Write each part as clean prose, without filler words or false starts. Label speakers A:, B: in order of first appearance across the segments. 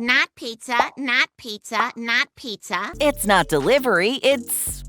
A: Not pizza, not pizza, not pizza.
B: It's not delivery, it's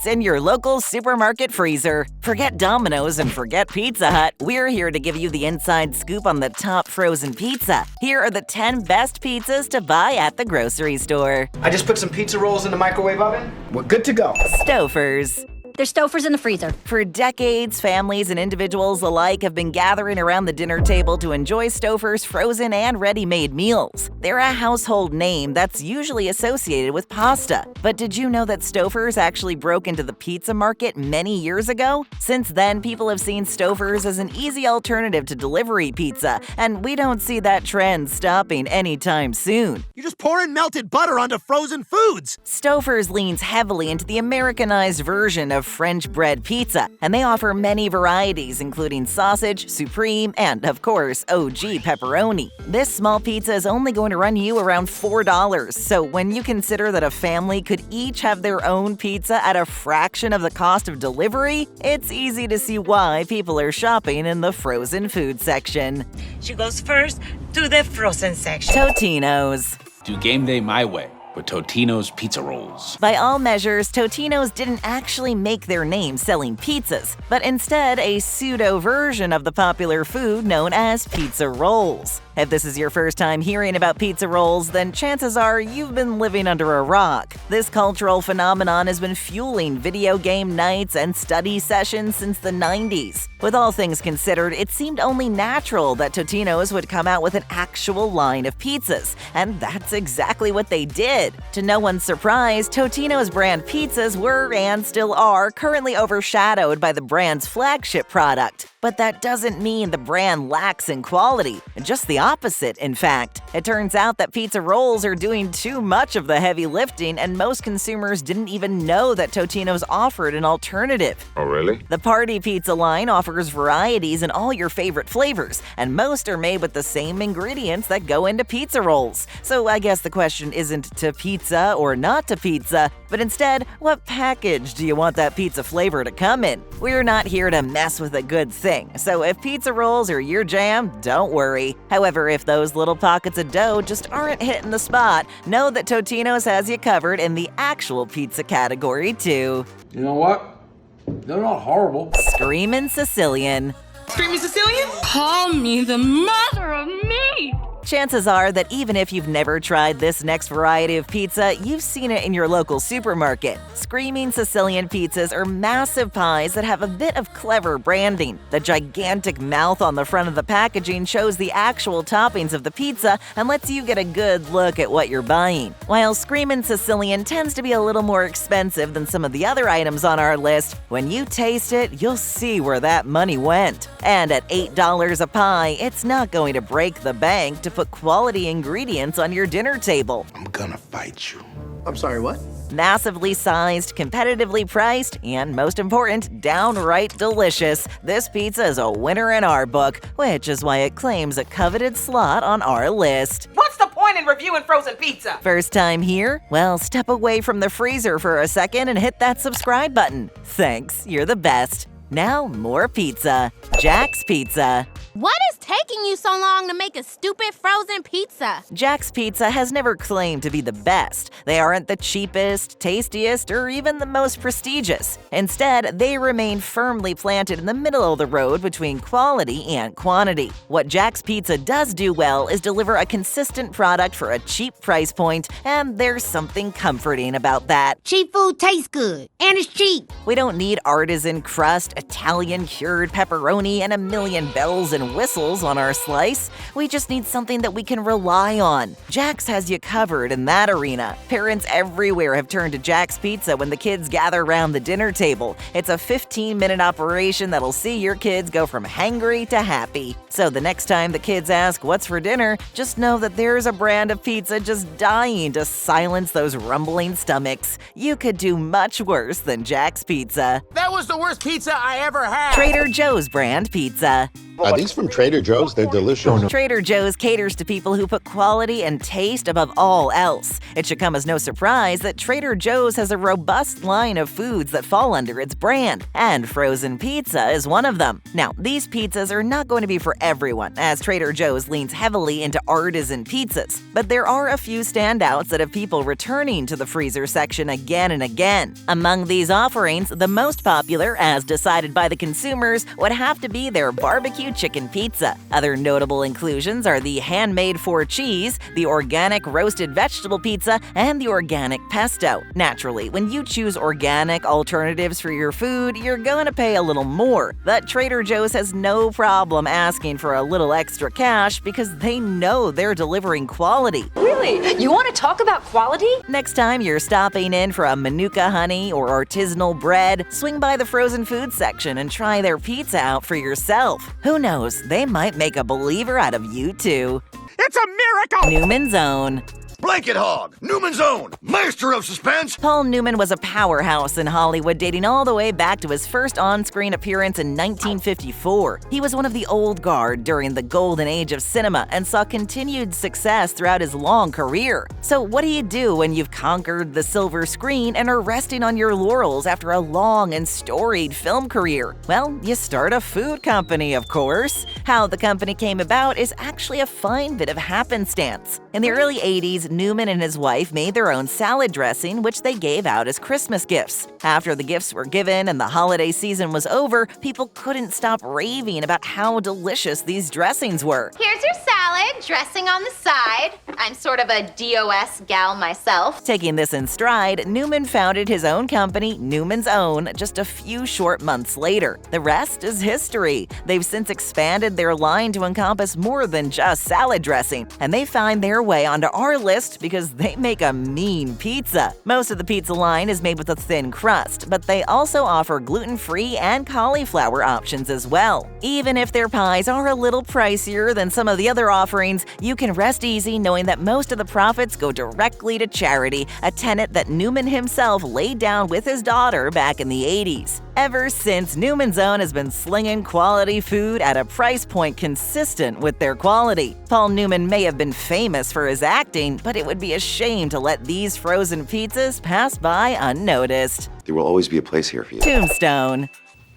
B: in your local supermarket freezer. Forget Domino's and forget Pizza Hut. We're here to give you the inside scoop on the top frozen pizza. Here are the 10 best pizzas to buy at the grocery store.
C: I just put some pizza rolls in the microwave oven. We're good to go.
B: Stouffer's.
D: There's Stouffer's in the freezer.
B: For decades, families and individuals alike have been gathering around the dinner table to enjoy Stouffer's frozen and ready-made meals. They're a household name that's usually associated with pasta. But did you know that Stouffer's actually broke into the pizza market many years ago? Since then, people have seen Stouffer's as an easy alternative to delivery pizza, and we don't see that trend stopping anytime soon.
E: You just pour in melted butter onto frozen foods.
B: Stouffer's leans heavily into the Americanized version of French bread pizza, and they offer many varieties including sausage, supreme, and of course, OG pepperoni. This small pizza is only going to run you around $4, so when you consider that a family could each have their own pizza at a fraction of the cost of delivery, it's easy to see why people are shopping in the frozen food section.
F: She goes first to the frozen section.
B: Totino's.
G: Do game day my way with Totino's pizza rolls.
B: By all measures, Totino's didn't actually make their name selling pizzas, but instead a pseudo version of the popular food known as pizza rolls. If this is your first time hearing about pizza rolls, then chances are you've been living under a rock. This cultural phenomenon has been fueling video game nights and study sessions since the 90s. With all things considered, it seemed only natural that Totino's would come out with an actual line of pizzas, and that's exactly what they did. To no one's surprise, Totino's brand pizzas were and still are currently overshadowed by the brand's flagship product. But that doesn't mean the brand lacks in quality. Just the opposite, in fact. It turns out that pizza rolls are doing too much of the heavy lifting, and most consumers didn't even know that Totino's offered an alternative.
H: Oh, really?
B: The Party Pizza line offers varieties in all your favorite flavors, and most are made with the same ingredients that go into pizza rolls. So I guess the question isn't to pizza or not to pizza, but instead, what package do you want that pizza flavor to come in? We're not here to mess with a good thing. So if pizza rolls are your jam, don't worry. However, if those little pockets of dough just aren't hitting the spot, know that Totino's has you covered in the actual pizza category too.
I: You know what? They're not horrible.
B: Screamin Sicilian.
J: Screamin Sicilian?
K: Call me the mother of meat!
B: Chances are that even if you've never tried this next variety of pizza, you've seen it in your local supermarket. Screamin Sicilian pizzas are massive pies that have a bit of clever branding. The gigantic mouth on the front of the packaging shows the actual toppings of the pizza and lets you get a good look at what you're buying. While Screamin Sicilian tends to be a little more expensive than some of the other items on our list, when you taste it, you'll see where that money went. And at $8 a pie, it's not going to break the bank to put quality ingredients on your dinner table.
E: I'm gonna fight you.
C: I'm sorry, what?
B: Massively sized, competitively priced, and most important, downright delicious. This pizza is a winner in our book, which is why it claims a coveted slot on our list.
J: What's the point in reviewing frozen pizza?
B: First time here? Well, step away from the freezer for a second and hit that subscribe button. Thanks, you're the best. Now, more pizza. Jack's Pizza.
A: What is taking you so long to make a stupid frozen pizza?
B: Jack's Pizza has never claimed to be the best. They aren't the cheapest, tastiest, or even the most prestigious. Instead, they remain firmly planted in the middle of the road between quality and quantity. What Jack's Pizza does do well is deliver a consistent product for a cheap price point, and there's something comforting about that.
A: Cheap food tastes good, and it's cheap.
B: We don't need artisan crust, Italian cured pepperoni, and a million bells and whistles on our slice. We just need something that we can rely on. Jack's has you covered in that arena. Parents everywhere have turned to Jack's Pizza when the kids gather around the dinner table. It's a 15-minute operation that'll see your kids go from hangry to happy. So the next time the kids ask what's for dinner, just know that there's a brand of pizza just dying to silence those rumbling stomachs. You could do much worse than Jack's Pizza.
E: That was the worst pizza I ever had.
B: Trader Joe's brand pizza.
D: Are these from Trader Joe's? They're delicious.
B: Trader Joe's caters to people who put quality and taste above all else. It should come as no surprise that Trader Joe's has a robust line of foods that fall under its brand, and frozen pizza is one of them. Now, these pizzas are not going to be for everyone, as Trader Joe's leans heavily into artisan pizzas, but there are a few standouts that have people returning to the freezer section again and again. Among these offerings, the most popular, as decided by the consumers, would have to be their barbecue chicken pizza. Other notable inclusions are the handmade 4 cheese, the organic roasted vegetable pizza, and the organic pesto. Naturally, when you choose organic alternatives for your food, you're going to pay a little more, but Trader Joe's has no problem asking for a little extra cash because they know they're delivering quality.
H: Really? You want to talk about quality?
B: Next time you're stopping in for a Manuka honey or artisanal bread, swing by the frozen food section and try their pizza out for yourself. Who knows, they might make a believer out of you too.
E: It's a miracle!
B: Newman's Own.
L: Blanket Hog, Newman's Own, master of suspense.
B: Paul Newman was a powerhouse in Hollywood, dating all the way back to his first on-screen appearance in 1954. He was one of the old guard during the golden age of cinema and saw continued success throughout his long career. So what do you do when you've conquered the silver screen and are resting on your laurels after a long and storied film career? Well, you start a food company, of course. How the company came about is actually a fine bit of happenstance. In the early 80s, Newman and his wife made their own salad dressing, which they gave out as Christmas gifts. After the gifts were given and the holiday season was over, people couldn't stop raving about how delicious these dressings were.
A: Here's your salad, dressing on the side. I'm sort of a DOS gal myself.
B: Taking this in stride, Newman founded his own company, Newman's Own, just a few short months later. The rest is history. They've since expanded their line to encompass more than just salad dressing, and they find their way onto our list because they make a mean pizza. Most of the pizza line is made with a thin crust, but they also offer gluten-free and cauliflower options as well. Even if their pies are a little pricier than some of the other offerings, you can rest easy knowing that most of the profits go directly to charity, a tenet that Newman himself laid down with his daughter back in the 80s. Ever since, Newman's Own has been slinging quality food at a price point consistent with their quality. Paul Newman may have been famous for his acting, but it would be a shame to let these frozen pizzas pass by unnoticed.
M: There will always be a place here for you.
B: Tombstone.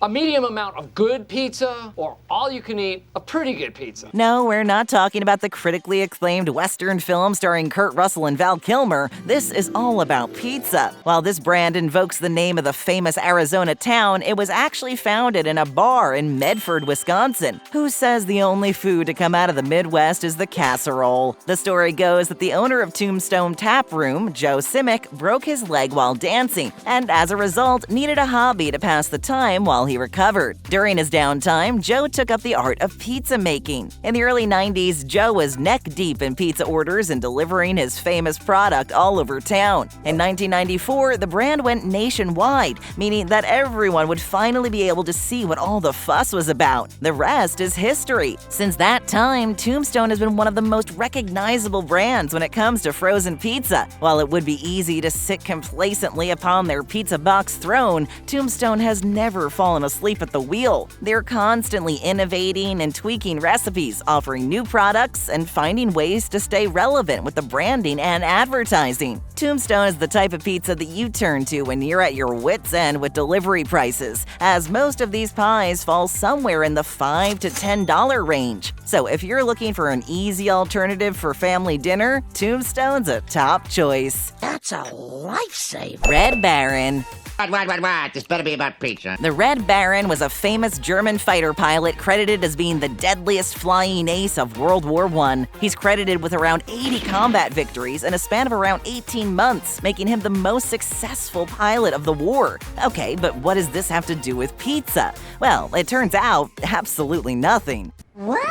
I: A medium amount of good pizza, or all you can eat, a pretty good pizza.
B: No, we're not talking about the critically acclaimed Western film starring Kurt Russell and Val Kilmer. This is all about pizza. While this brand invokes the name of the famous Arizona town, it was actually founded in a bar in Medford, Wisconsin. Who says the only food to come out of the Midwest is the casserole? The story goes that the owner of Tombstone Tap Room, Joe Simic, broke his leg while dancing, and as a result, needed a hobby to pass the time while he recovered. During his downtime, Joe took up the art of pizza making. In the early 90s, Joe was neck-deep in pizza orders and delivering his famous product all over town. In 1994, the brand went nationwide, meaning that everyone would finally be able to see what all the fuss was about. The rest is history. Since that time, Tombstone has been one of the most recognizable brands when it comes to frozen pizza. While it would be easy to sit complacently upon their pizza box throne, Tombstone has never fallen asleep at the wheel. They're constantly innovating and tweaking recipes, offering new products, and finding ways to stay relevant with the branding and advertising. Tombstone is the type of pizza that you turn to when you're at your wit's end with delivery prices, as most of these pies fall somewhere in the $5 to $10 range. So if you're looking for an easy alternative for family dinner, Tombstone's a top choice.
N: That's a lifesaver.
B: Red Baron.
N: What? This better be about pizza.
B: The Red Baron was a famous German fighter pilot credited as being the deadliest flying ace of World War I. He's credited with around 80 combat victories in a span of around 18 months, making him the most successful pilot of the war. Okay, but what does this have to do with pizza? Well, it turns out absolutely nothing.
N: What?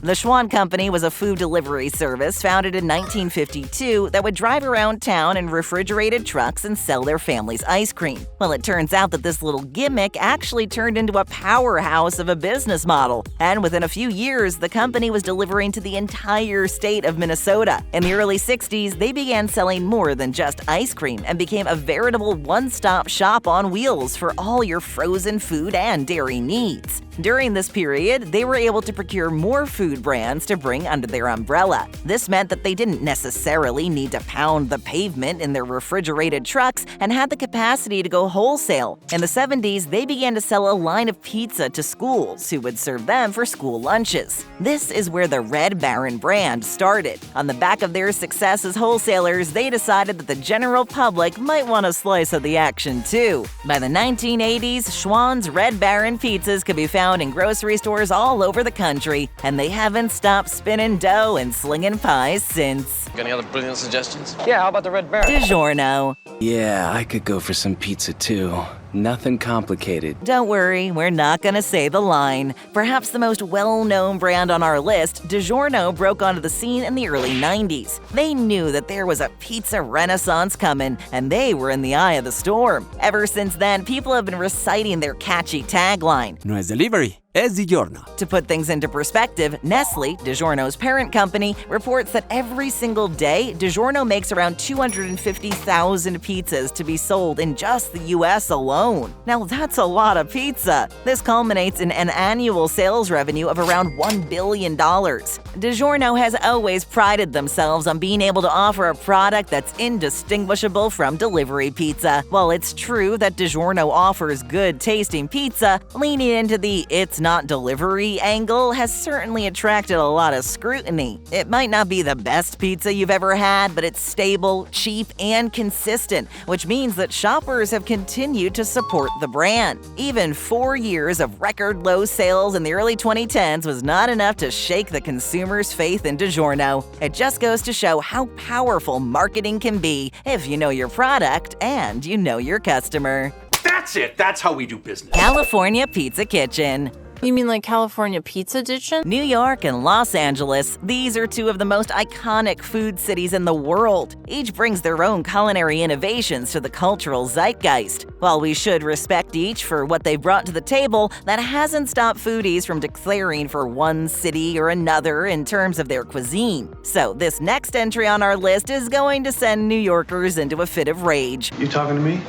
B: The Schwan Company was a food delivery service founded in 1952 that would drive around town in refrigerated trucks and sell their family's ice cream. Well, it turns out that this little gimmick actually turned into a powerhouse of a business model, and within a few years, the company was delivering to the entire state of Minnesota. In the early 60s, they began selling more than just ice cream and became a veritable one-stop shop on wheels for all your frozen food and dairy needs. During this period, they were able to procure more food brands to bring under their umbrella. This meant that they didn't necessarily need to pound the pavement in their refrigerated trucks and had the capacity to go wholesale. In the 70s, they began to sell a line of pizza to schools who would serve them for school lunches. This is where the Red Baron brand started. On the back of their success as wholesalers, they decided that the general public might want a slice of the action too. By the 1980s, Schwan's Red Baron pizzas could be found in grocery stores all over the country, and they haven't stopped spinning dough and slinging pies since.
M: Any other brilliant suggestions?
I: Yeah, how about the Red Baron?
B: DiGiorno.
O: Yeah, I could go for some pizza too. Nothing complicated.
B: Don't worry, we're not gonna say the line. Perhaps the most well-known brand on our list, DiGiorno broke onto the scene in the early 90s. They knew that there was a pizza renaissance coming, and they were in the eye of the storm. Ever since then, people have been reciting their catchy tagline.
O: No es delivery, es DiGiorno.
B: To put things into perspective, Nestle, DiGiorno's parent company, reports that every single day, DiGiorno makes around 250,000 pizzas to be sold in just the US alone. Now that's a lot of pizza. This culminates in an annual sales revenue of around $1 billion. DiGiorno has always prided themselves on being able to offer a product that's indistinguishable from delivery pizza. While it's true that DiGiorno offers good-tasting pizza, leaning into the "it's not delivery" angle has certainly attracted a lot of scrutiny. It might not be the best pizza you've ever had, but it's stable, cheap, and consistent, which means that shoppers have continued to support the brand. Even 4 years of record low sales in the early 2010s was not enough to shake the consumer's faith in DiGiorno. It just goes to show how powerful marketing can be if you know your product and you know your customer.
P: That's it. That's how we do business.
B: California Pizza Kitchen.
Q: You mean like California Pizza Edition?
B: New York and Los Angeles, these are two of the most iconic food cities in the world. Each brings their own culinary innovations to the cultural zeitgeist. While we should respect each for what they brought to the table, that hasn't stopped foodies from declaring for one city or another in terms of their cuisine. So this next entry on our list is going to send New Yorkers into a fit of rage.
C: You talking to me?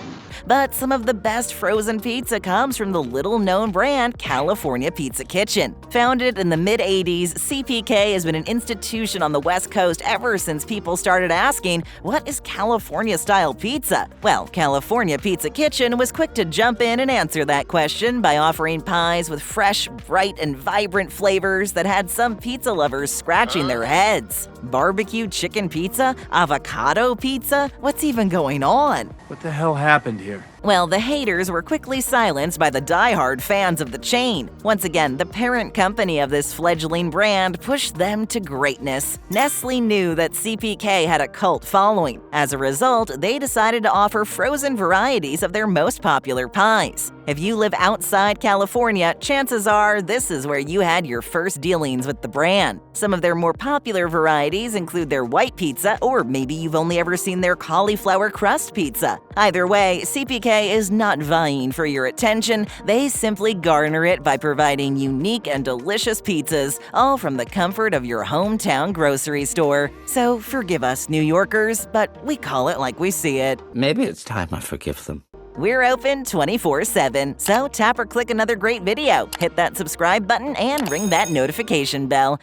B: But some of the best frozen pizza comes from the little-known brand California Pizza Kitchen. Founded in the mid-'80s, CPK has been an institution on the West Coast ever since people started asking, what is California-style pizza? Well, California Pizza Kitchen was quick to jump in and answer that question by offering pies with fresh, bright, and vibrant flavors that had some pizza lovers scratching their heads. Barbecue chicken pizza? Avocado pizza? What's even going on?
C: What the hell happened here?
B: Well, the haters were quickly silenced by the die-hard fans of the chain. Once again, the parent company of this fledgling brand pushed them to greatness. Nestle knew that CPK had a cult following. As a result, they decided to offer frozen varieties of their most popular pies. If you live outside California, chances are this is where you had your first dealings with the brand. Some of their more popular varieties include their white pizza, or maybe you've only ever seen their cauliflower crust pizza. Either way, CPK is not vying for your attention. They simply garner it by providing unique and delicious pizzas, all from the comfort of your hometown grocery store. So forgive us, New Yorkers, but we call it like we see it.
N: Maybe it's time I forgive them.
B: We're open 24/7, so tap or click another great video, hit that subscribe button, and ring that notification bell.